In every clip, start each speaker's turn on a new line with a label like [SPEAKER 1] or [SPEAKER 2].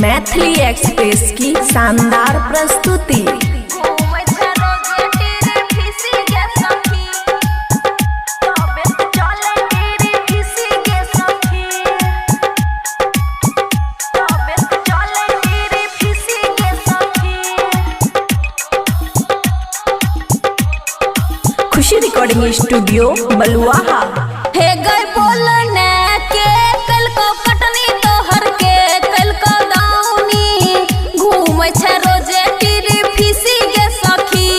[SPEAKER 1] Maithili express की शानदार प्रस्तुति। खुशी रिकॉर्डिंग स्टूडियो बलुआहा।
[SPEAKER 2] हे गए बोलने के कल को कटनी तोहर के कल को दाउनी घूमै छै रोजे टीरी फिसी गे सखी,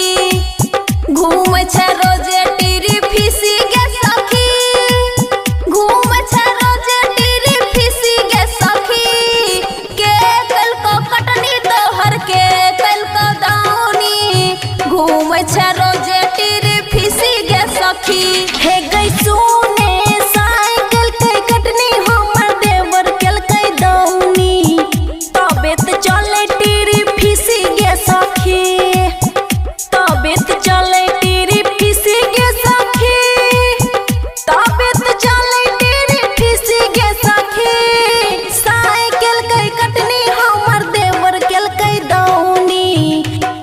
[SPEAKER 2] घूमै छै रोजे टीरी फिसी गे सखी, घूमै छै रोजे टीरी फिसी गे सखी के कल को कटनी तोहर के कल को दाउनी घूमै छै रोजे टीरी फिसी गे सखी।
[SPEAKER 1] हे गई सुने साइकिल के कटनी हमर देवर केल के दौनी तबे त चले टीरी फिसी गे सखी, तबे त चले टीरी फिसी गे सखी, तबे त चले टीरी फिसी गे सखी। साइकिल के कटनी हमर देवर केल के दौनी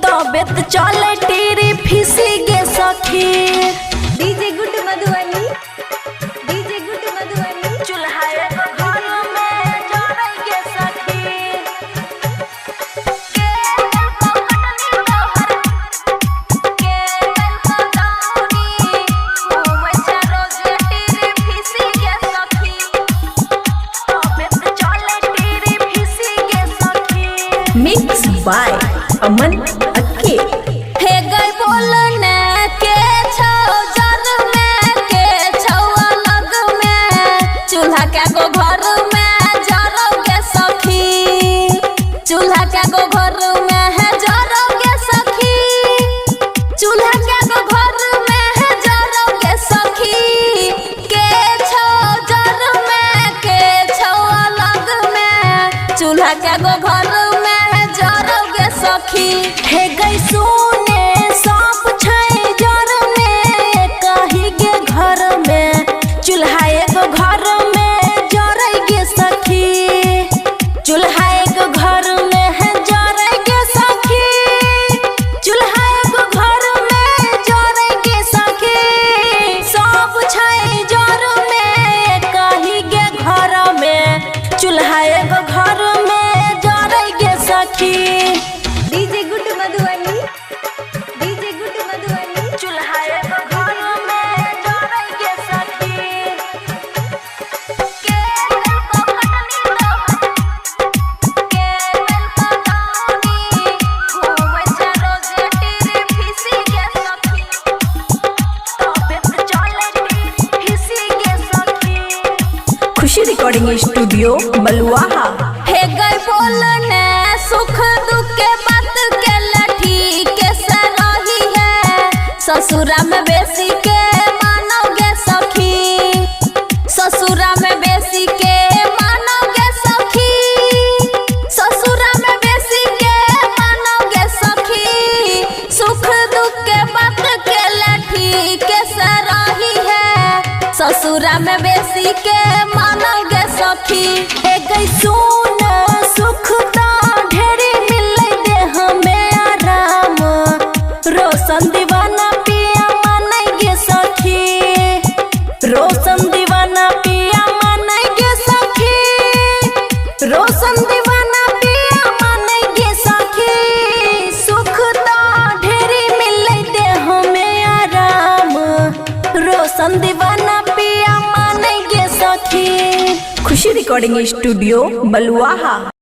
[SPEAKER 1] तबे त चले टीरी फिसी गे सखी।
[SPEAKER 2] DJ good Madhubani, DJ good Madhubani.
[SPEAKER 1] चूल्हा घर में जरै गे सखी
[SPEAKER 2] के कल को कटनी तोहर के कल को दाउनी घूमै छै रोजे टीरी फिसी गे सखी,
[SPEAKER 1] तबे त चले टीरी फिसी गे सखी। मिक्स बाय अमन अक्के।
[SPEAKER 2] हे गई बोलने के छौ जर में के छौ अलग में चूल्हा के गो घर में जरोगे सखी, चूल्हा के गो घर में है जरोगे सखी, चूल्हा के गो घर में है जरोगे सखी के छौ जर में के छौ अलग में चूल्हा के गो घर में है जरोगे सखी।
[SPEAKER 1] हे गई सुने सब छै जर में कही गे घर में चूल्हा एगो घर में जरै गे सखी, चूल्हा एगो घर में है जरै गे सखी, चूल्हा एगो घर में जरै गे सखी। सब छै जर में कही गे घर में चूल्हा एगो घर में जरै गे सखी।
[SPEAKER 2] DJ good Madhubani, DJ good Madhubani.
[SPEAKER 1] चूल्हा एगो घर में जरै गे सखी
[SPEAKER 2] के कल को कटनी तोहर के कल को दाउनी घूमै छै रोजे टीरी फिसी गे सखी,
[SPEAKER 1] तबे त चले टीरी फिसी गे सखी। खुशी रिकॉर्डिंग स्टूडियो बलुआहा।
[SPEAKER 2] हे गई बोलने सुख दुख के बात के लठी के सरही है ससुरा में बेसी के मानोगे सखी, ससुरा में बेसी के मानोगे सखी, ससुरा में बेसी के मानोगे सखी। सुख दुख के बात के लठी के सरही है ससुरा में बेसी के मानोगे सखी।
[SPEAKER 1] हे गई सुन सुख ता ढेरी मिलै दे हमें आराम रोशन दीवाना पिया मानै गे सखी, रोशन दीवाना पिया मानै गे सखी, रोशन दीवाना पिया मानै गे सखी। सुख ता ढेरी मिलै दे हमें आराम रोशन दीवाना पिया मानै गे सखी। खुशी रिकॉर्डिंग स्टूडियो बलुआहा।